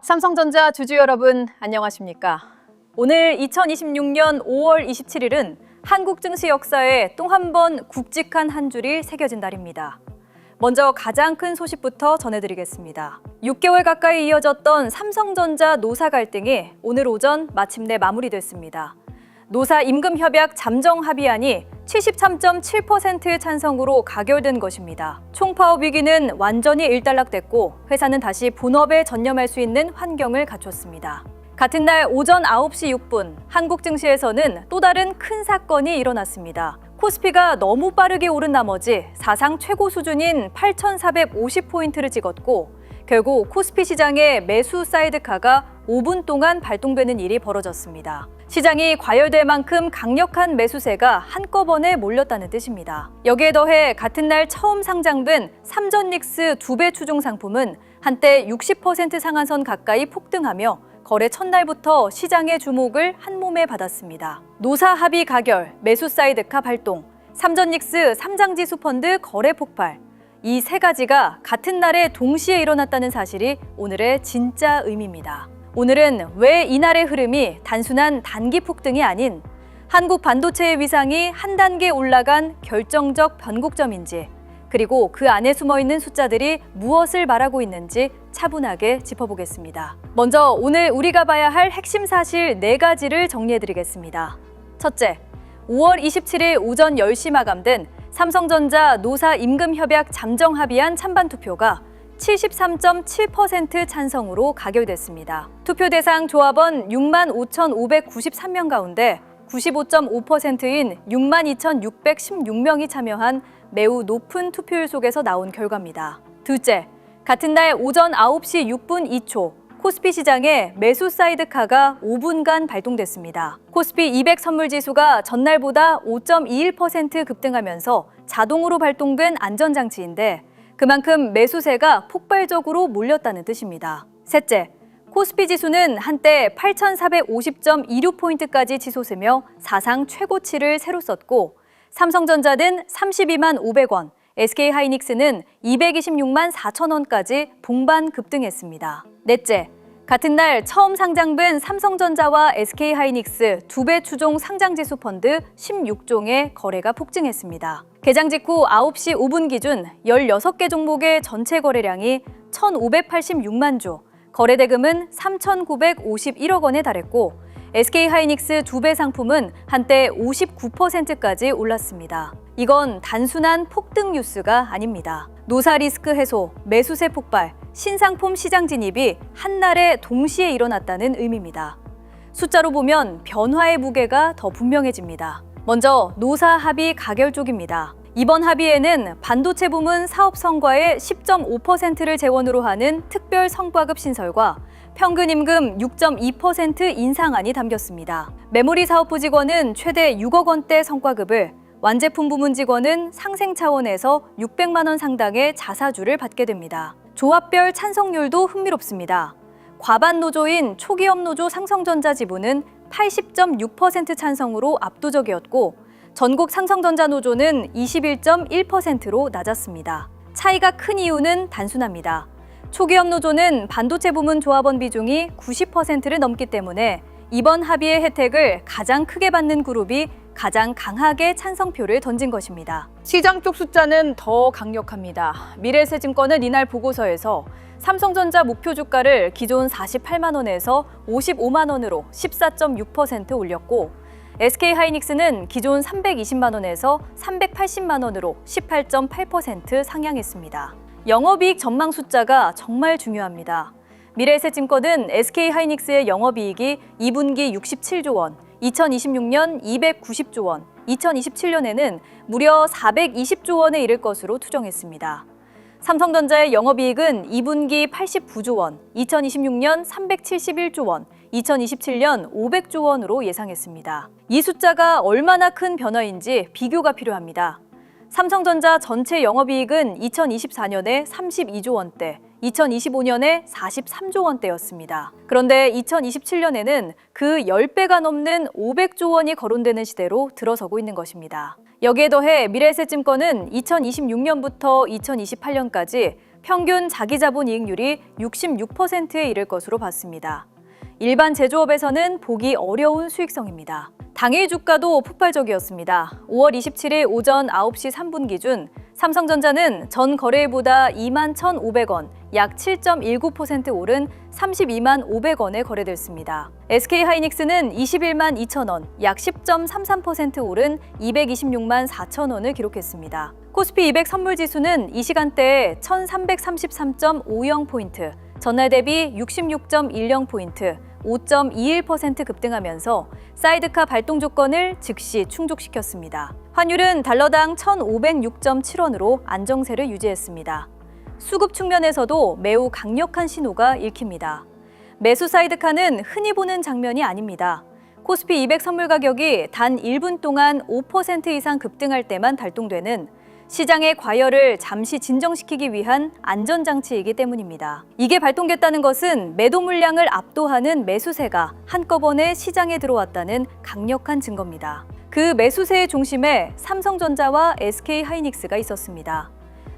삼성전자 주주 여러분 안녕하십니까? 오늘 2026년 5월 27일은 한국 증시 역사에 또 한 번 굵직한 한 줄이 새겨진 날입니다. 먼저 가장 큰 소식부터 전해드리겠습니다. 6개월 가까이 이어졌던 삼성전자 노사 갈등이 오늘 오전 마침내 마무리됐습니다. 노사 임금협약 잠정 합의안이 73.7% 찬성으로 가결된 것입니다. 총파업 위기는 완전히 일단락됐고 회사는 다시 본업에 전념할 수 있는 환경을 갖췄습니다. 같은 날 오전 9시 6분 한국 증시에서는 또 다른 큰 사건이 일어났습니다. 코스피가 너무 빠르게 오른 나머지 사상 최고 수준인 8,450포인트를 찍었고 결국 코스피 시장의 매수 사이드카가 5분 동안 발동되는 일이 벌어졌습니다. 시장이 과열될 만큼 강력한 매수세가 한꺼번에 몰렸다는 뜻입니다. 여기에 더해 같은 날 처음 상장된 삼전닉스 2배 추종 상품은 한때 60% 상한선 가까이 폭등하며 거래 첫날부터 시장의 주목을 한몸에 받았습니다. 노사 합의 가결, 매수 사이드카 발동, 삼전닉스 3장지수 펀드 거래 폭발, 이 세 가지가 같은 날에 동시에 일어났다는 사실이 오늘의 진짜 의미입니다. 오늘은 왜 이날의 흐름이 단순한 단기 폭등이 아닌 한국 반도체의 위상이 한 단계 올라간 결정적 변곡점인지, 그리고 그 안에 숨어있는 숫자들이 무엇을 말하고 있는지 차분하게 짚어보겠습니다. 먼저 오늘 우리가 봐야 할 핵심 사실 4가지를 정리해드리겠습니다. 첫째, 5월 27일 오전 10시 마감된 삼성전자 노사 임금협약 잠정 합의안 찬반 투표가 73.7% 찬성으로 가결됐습니다. 투표 대상 조합원 65,593명 가운데 95.5%인 62,616명이 참여한 매우 높은 투표율 속에서 나온 결과입니다. 둘째, 같은 날 오전 9시 6분 2초 코스피 시장에 매수 사이드카가 5분간 발동됐습니다. 코스피 200 선물지수가 전날보다 5.21% 급등하면서 자동으로 발동된 안전장치인데 그만큼 매수세가 폭발적으로 몰렸다는 뜻입니다. 셋째, 코스피 지수는 한때 8,450.26포인트까지 치솟으며 사상 최고치를 새로 썼고 삼성전자는 32만 500원, SK하이닉스는 226만 4천 원까지 봉반 급등했습니다. 넷째, 같은 날 처음 상장된 삼성전자와 SK하이닉스 2배 추종 상장지수 펀드 16종의 거래가 폭증했습니다. 개장 직후 9시 5분 기준 16개 종목의 전체 거래량이 1,586만 주, 거래 대금은 3,951억 원에 달했고 SK하이닉스 2배 상품은 한때 59%까지 올랐습니다. 이건 단순한 폭등 뉴스가 아닙니다. 노사 리스크 해소, 매수세 폭발, 신상품 시장 진입이 한날에 동시에 일어났다는 의미입니다. 숫자로 보면 변화의 무게가 더 분명해집니다. 먼저 노사 합의 가결 쪽입니다. 이번 합의에는 반도체 부문 사업 성과의 10.5%를 재원으로 하는 특별 성과급 신설과 평균 임금 6.2% 인상안이 담겼습니다. 메모리 사업부 직원은 최대 6억 원대 성과급을, 완제품 부문 직원은 상생 차원에서 600만 원 상당의 자사주를 받게 됩니다. 조합별 찬성률도 흥미롭습니다. 과반 노조인 초기업 노조 삼성전자 지부는 80.6% 찬성으로 압도적이었고 전국 삼성전자 노조는 21.1%로 낮았습니다. 차이가 큰 이유는 단순합니다. 초기업 노조는 반도체 부문 조합원 비중이 90%를 넘기 때문에 이번 합의의 혜택을 가장 크게 받는 그룹이 가장 강하게 찬성표를 던진 것입니다. 시장 쪽 숫자는 더 강력합니다. 미래에셋증권은 이날 보고서에서 삼성전자 목표 주가를 기존 48만 원에서 55만 원으로 14.6% 올렸고 SK하이닉스는 기존 320만 원에서 380만 원으로 18.8% 상향했습니다. 영업이익 전망 숫자가 정말 중요합니다. 미래에셋증권은 SK하이닉스의 영업이익이 2분기 67조 원, 2026년 290조 원, 2027년에는 무려 420조 원에 이를 것으로 추정했습니다. 삼성전자의 영업이익은 2분기 89조 원, 2026년 371조 원, 2027년 500조 원으로 예상했습니다. 이 숫자가 얼마나 큰 변화인지 비교가 필요합니다. 삼성전자 전체 영업이익은 2024년에 32조 원대, 2025년에 43조 원대였습니다. 그런데 2027년에는 그 10배가 넘는 500조 원이 거론되는 시대로 들어서고 있는 것입니다. 여기에 더해 미래에셋증권은 2026년부터 2028년까지 평균 자기자본 이익률이 66%에 이를 것으로 봤습니다. 일반 제조업에서는 보기 어려운 수익성입니다. 당일 주가도 폭발적이었습니다. 5월 27일 오전 9시 3분 기준 삼성전자는 전 거래일보다 21,500원, 약 7.19% 오른 32만 500원에 거래됐습니다. SK하이닉스는 21만 2천원, 약 10.33% 오른 226만 4천원을 기록했습니다. 코스피 200 선물지수는 이 시간대에 1,333.50포인트, 전날 대비 66.10포인트, 5.21% 급등하면서 사이드카 발동 조건을 즉시 충족시켰습니다. 환율은 달러당 1,506.7원으로 안정세를 유지했습니다. 수급 측면에서도 매우 강력한 신호가 읽힙니다. 매수 사이드카는 흔히 보는 장면이 아닙니다. 코스피 200 선물 가격이 단 1분 동안 5% 이상 급등할 때만 발동되는 시장의 과열을 잠시 진정시키기 위한 안전장치이기 때문입니다. 이게 발동됐다는 것은 매도 물량을 압도하는 매수세가 한꺼번에 시장에 들어왔다는 강력한 증거입니다. 그 매수세의 중심에 삼성전자와 SK하이닉스가 있었습니다.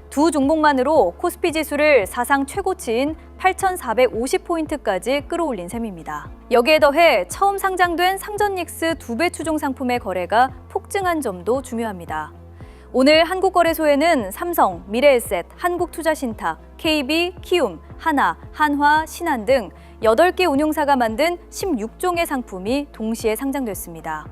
두 종목만으로 코스피 지수를 사상 최고치인 8,450포인트까지 끌어올린 셈입니다. 여기에 더해 처음 상장된 상전닉스 2배 추종 상품의 거래가 폭증한 점도 중요합니다. 오늘 한국거래소에는 삼성, 미래에셋, 한국투자신탁, KB, 키움, 하나, 한화, 신한 등 8개 운용사가 만든 16종의 상품이 동시에 상장됐습니다.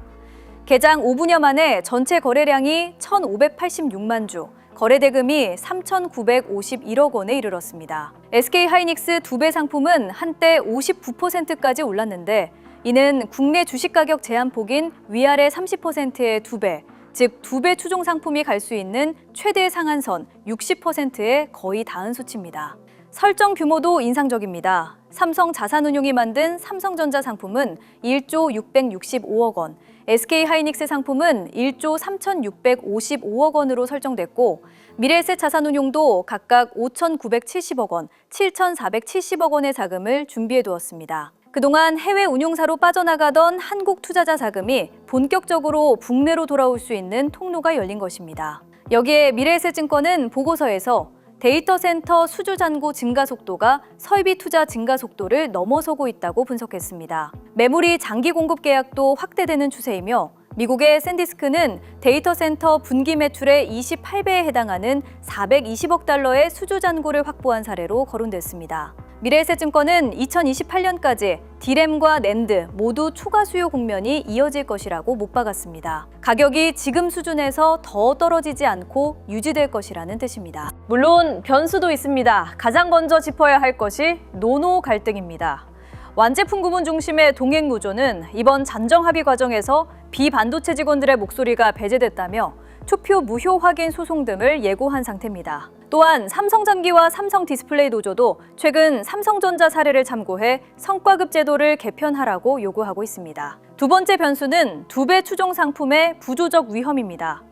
개장 5분여 만에 전체 거래량이 1,586만 주, 거래대금이 3,951억 원에 이르렀습니다. SK하이닉스 2배 상품은 한때 59%까지 올랐는데 이는 국내 주식가격 제한폭인 위아래 30%의 2배, 즉 2배 추종 상품이 갈 수 있는 최대 상한선 60%에 거의 닿은 수치입니다. 설정 규모도 인상적입니다. 삼성 자산운용이 만든 삼성전자 상품은 1조 665억 원, SK하이닉스 상품은 1조 3,655억 원으로 설정됐고 미래에셋 자산운용도 각각 5,970억 원, 7,470억 원의 자금을 준비해 두었습니다. 그동안 해외 운용사로 빠져나가던 한국 투자자 자금이 본격적으로 국내로 돌아올 수 있는 통로가 열린 것입니다. 여기에 미래에셋증권은 보고서에서 데이터 센터 수주 잔고 증가 속도가 설비 투자 증가 속도를 넘어서고 있다고 분석했습니다. 메모리 장기 공급 계약도 확대되는 추세이며 미국의 샌디스크는 데이터 센터 분기 매출의 28배에 해당하는 420억 달러의 수주 잔고를 확보한 사례로 거론됐습니다. 미래에셋증권은 2028년까지 D램과 낸드 모두 초과 수요 국면이 이어질 것이라고 못 박았습니다. 가격이 지금 수준에서 더 떨어지지 않고 유지될 것이라는 뜻입니다. 물론 변수도 있습니다. 가장 먼저 짚어야 할 것이 노노 갈등입니다. 완제품 구분 중심의 동행 구조는 이번 잠정 합의 과정에서 비반도체 직원들의 목소리가 배제됐다며 투표 무효 확인 소송 등을 예고한 상태입니다. 또한 삼성전기와 삼성디스플레이 노조도 최근 삼성전자 사례를 참고해 성과급 제도를 개편하라고 요구하고 있습니다. 두 번째 변수는 2배 추종 상품의 구조적 위험입니다.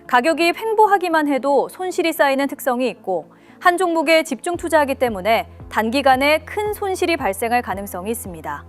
가격이 횡보하기만 해도 손실이 쌓이는 특성이 있고 한 종목에 집중 투자하기 때문에 단기간에 큰 손실이 발생할 가능성이 있습니다.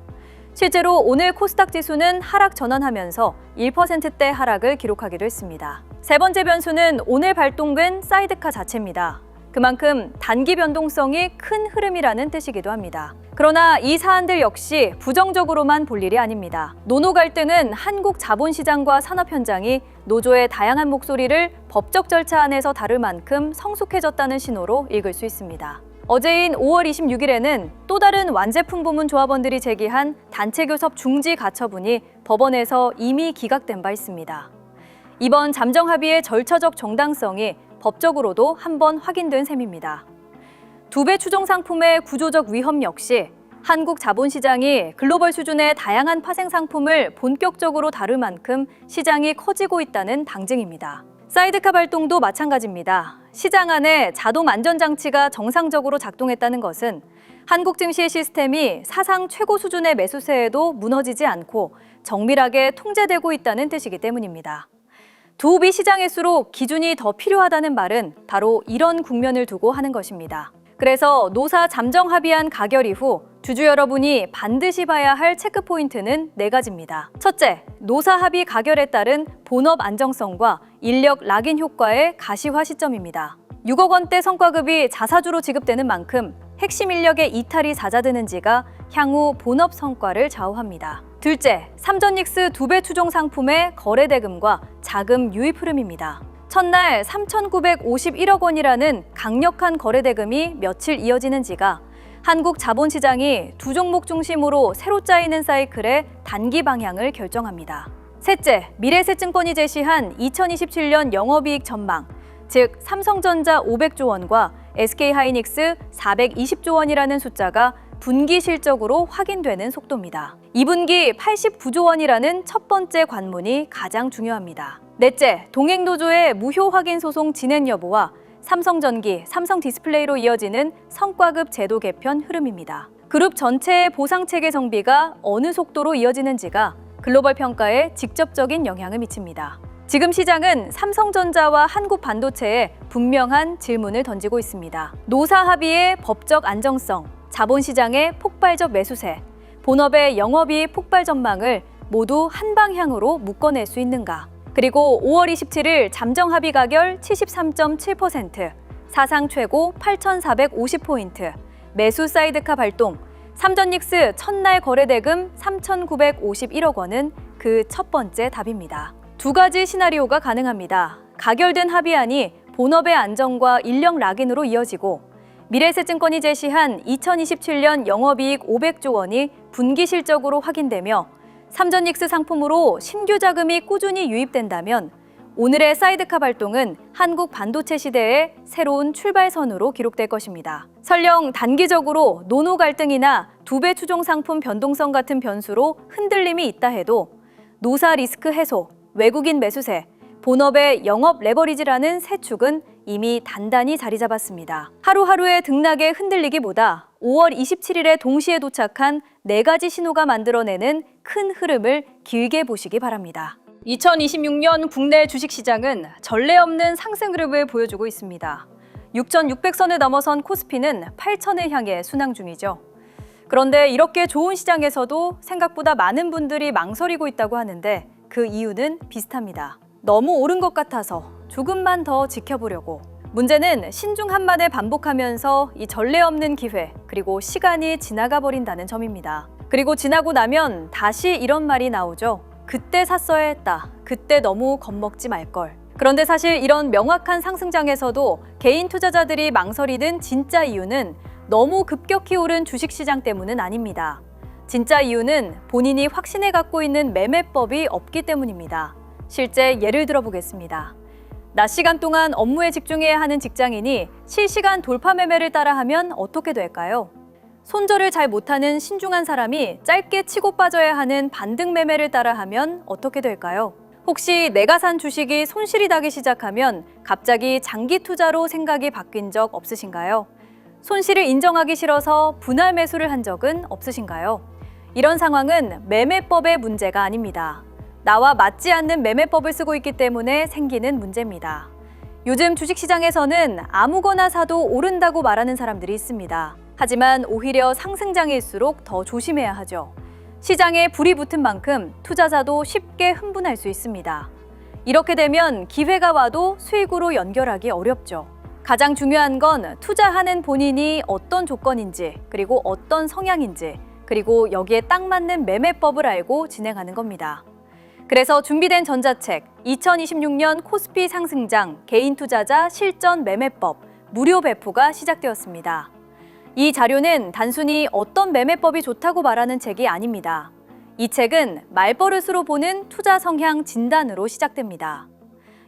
실제로 오늘 코스닥 지수는 하락 전환하면서 1%대 하락을 기록하기도 했습니다. 세 번째 변수는 오늘 발동된 사이드카 자체입니다. 그만큼 단기 변동성이 큰 흐름이라는 뜻이기도 합니다. 그러나 이 사안들 역시 부정적으로만 볼 일이 아닙니다. 노노 갈등은 한국 자본시장과 산업 현장이 노조의 다양한 목소리를 법적 절차 안에서 다룰 만큼 성숙해졌다는 신호로 읽을 수 있습니다. 어제인 5월 26일에는 또 다른 완제품 부문 조합원들이 제기한 단체 교섭 중지 가처분이 법원에서 이미 기각된 바 있습니다. 이번 잠정 합의의 절차적 정당성이 법적으로도 한번 확인된 셈입니다. 2배 추종 상품의 구조적 위험 역시 한국 자본시장이 글로벌 수준의 다양한 파생 상품을 본격적으로 다룰 만큼 시장이 커지고 있다는 방증입니다. 사이드카 발동도 마찬가지입니다. 시장 안에 자동 안전장치가 정상적으로 작동했다는 것은 한국 증시의 시스템이 사상 최고 수준의 매수세에도 무너지지 않고 정밀하게 통제되고 있다는 뜻이기 때문입니다. 두 비시장일수록 기준이 더 필요하다는 말은 바로 이런 국면을 두고 하는 것입니다. 그래서 노사 잠정 합의안 가결 이후 주주 여러분이 반드시 봐야 할 체크포인트는 4가지입니다. 첫째, 노사 합의 가결에 따른 본업 안정성과 인력 락인 효과의 가시화 시점입니다. 6억 원대 성과급이 자사주로 지급되는 만큼 핵심 인력의 이탈이 잦아드는지가 향후 본업 성과를 좌우합니다. 둘째, 삼전닉스 2배 추종 상품의 거래 대금과 자금 유입 흐름입니다. 첫날 3,951억 원이라는 강력한 거래 대금이 며칠 이어지는지가 한국 자본시장이 두 종목 중심으로 새로 짜이는 사이클의 단기 방향을 결정합니다. 셋째, 미래에셋증권이 제시한 2027년 영업이익 전망, 즉 삼성전자 500조 원과 SK하이닉스 420조 원이라는 숫자가 분기 실적으로 확인되는 속도입니다. 2분기 89조 원이라는 첫 번째 관문이 가장 중요합니다. 넷째, 동행노조의 무효 확인 소송 진행 여부와 삼성전기, 삼성디스플레이로 이어지는 성과급 제도 개편 흐름입니다. 그룹 전체의 보상체계 정비가 어느 속도로 이어지는지가 글로벌 평가에 직접적인 영향을 미칩니다. 지금 시장은 삼성전자와 한국반도체에 분명한 질문을 던지고 있습니다. 노사 합의의 법적 안정성, 자본시장의 폭발적 매수세, 본업의 영업이익 폭발 전망을 모두 한 방향으로 묶어낼 수 있는가? 그리고 5월 27일 잠정 합의 가결 73.7%, 사상 최고 8,450포인트, 매수 사이드카 발동, 삼전닉스 첫날 거래대금 3,951억 원은 그 첫 번째 답입니다. 두 가지 시나리오가 가능합니다. 가결된 합의안이 본업의 안정과 인력 락인으로 이어지고 미래에셋증권이 제시한 2027년 영업이익 500조 원이 분기 실적으로 확인되며 삼전닉스 상품으로 신규 자금이 꾸준히 유입된다면 오늘의 사이드카 발동은 한국 반도체 시대의 새로운 출발선으로 기록될 것입니다. 설령 단기적으로 노노 갈등이나 2배 추종 상품 변동성 같은 변수로 흔들림이 있다 해도 노사 리스크 해소, 외국인 매수세, 본업의 영업 레버리지라는 세 축은 이미 단단히 자리 잡았습니다. 하루하루의 등락에 흔들리기보다 5월 27일에 동시에 도착한 4가지 신호가 만들어내는 큰 흐름을 길게 보시기 바랍니다. 2026년 국내 주식시장은 전례 없는 상승 흐름을 보여주고 있습니다. 6,600선을 넘어선 코스피는 8,000을 향해 순항 중이죠. 그런데 이렇게 좋은 시장에서도 생각보다 많은 분들이 망설이고 있다고 하는데 그 이유는 비슷합니다. 너무 오른 것 같아서 조금만 더 지켜보려고. 문제는 신중한만을 반복하면서 이 전례 없는 기회, 그리고 시간이 지나가 버린다는 점입니다. 그리고 지나고 나면 다시 이런 말이 나오죠. 그때 샀어야 했다. 그때 너무 겁먹지 말걸. 그런데 사실 이런 명확한 상승장에서도 개인 투자자들이 망설이는 진짜 이유는 너무 급격히 오른 주식시장 때문은 아닙니다. 진짜 이유는 본인이 확신해 갖고 있는 매매법이 없기 때문입니다. 실제 예를 들어보겠습니다. 낮 시간 동안 업무에 집중해야 하는 직장인이 실시간 돌파 매매를 따라하면 어떻게 될까요? 손절을 잘 못하는 신중한 사람이 짧게 치고 빠져야 하는 반등 매매를 따라하면 어떻게 될까요? 혹시 내가 산 주식이 손실이 나기 시작하면 갑자기 장기 투자로 생각이 바뀐 적 없으신가요? 손실을 인정하기 싫어서 분할 매수를 한 적은 없으신가요? 이런 상황은 매매법의 문제가 아닙니다. 나와 맞지 않는 매매법을 쓰고 있기 때문에 생기는 문제입니다. 요즘 주식시장에서는 아무거나 사도 오른다고 말하는 사람들이 있습니다. 하지만 오히려 상승장일수록 더 조심해야 하죠. 시장에 불이 붙은 만큼 투자자도 쉽게 흥분할 수 있습니다. 이렇게 되면 기회가 와도 수익으로 연결하기 어렵죠. 가장 중요한 건 투자하는 본인이 어떤 조건인지, 그리고 어떤 성향인지, 그리고 여기에 딱 맞는 매매법을 알고 진행하는 겁니다. 그래서 준비된 전자책 2026년 코스피 상승장 개인 투자자 실전 매매법 무료 배포가 시작되었습니다. 이 자료는 단순히 어떤 매매법이 좋다고 말하는 책이 아닙니다. 이 책은 말버릇으로 보는 투자 성향 진단으로 시작됩니다.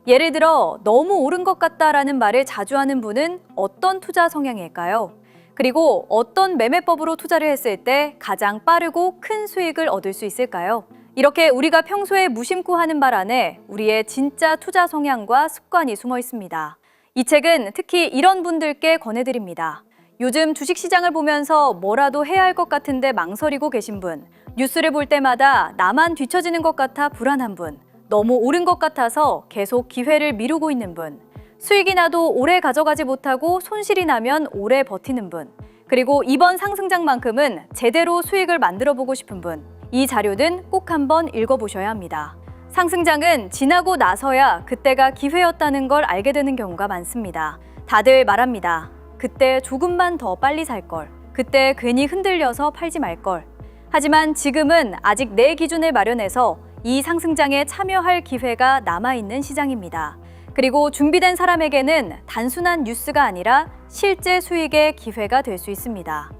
예를 들어 너무 오른 것 같다라는 말을 자주 하는 분은 어떤 투자 성향일까요? 그리고 어떤 매매법으로 투자를 했을 때 가장 빠르고 큰 수익을 얻을 수 있을까요? 이렇게 우리가 평소에 무심코 하는 말 안에 우리의 진짜 투자 성향과 습관이 숨어 있습니다. 이 책은 특히 이런 분들께 권해드립니다. 요즘 주식시장을 보면서 뭐라도 해야 할 것 같은데 망설이고 계신 분, 뉴스를 볼 때마다 나만 뒤처지는 것 같아 불안한 분, 너무 오른 것 같아서 계속 기회를 미루고 있는 분, 수익이 나도 오래 가져가지 못하고 손실이 나면 오래 버티는 분, 그리고 이번 상승장만큼은 제대로 수익을 만들어 보고 싶은 분, 이 자료는 꼭 한번 읽어보셔야 합니다. 상승장은 지나고 나서야 그때가 기회였다는 걸 알게 되는 경우가 많습니다. 다들 말합니다. 그때 조금만 더 빨리 살 걸. 그때 괜히 흔들려서 팔지 말 걸. 하지만 지금은 아직 내 기준을 마련해서 이 상승장에 참여할 기회가 남아있는 시장입니다. 그리고 준비된 사람에게는 단순한 뉴스가 아니라 실제 수익의 기회가 될 수 있습니다.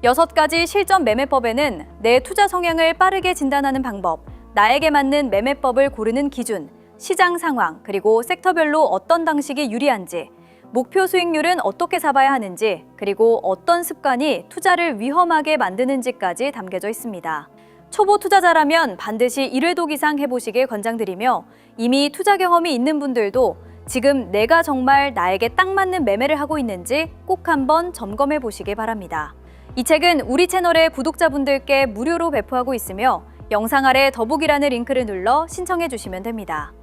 6가지 실전 매매법에는 내 투자 성향을 빠르게 진단하는 방법, 나에게 맞는 매매법을 고르는 기준, 시장 상황, 그리고 섹터별로 어떤 방식이 유리한지, 목표 수익률은 어떻게 잡아야 하는지, 그리고 어떤 습관이 투자를 위험하게 만드는지까지 담겨져 있습니다. 초보 투자자라면 반드시 1회독 이상 해보시길 권장드리며 이미 투자 경험이 있는 분들도 지금 내가 정말 나에게 딱 맞는 매매를 하고 있는지 꼭 한번 점검해 보시길 바랍니다. 이 책은 우리 채널의 구독자분들께 무료로 배포하고 있으며 영상 아래 더보기란의 링크를 눌러 신청해 주시면 됩니다.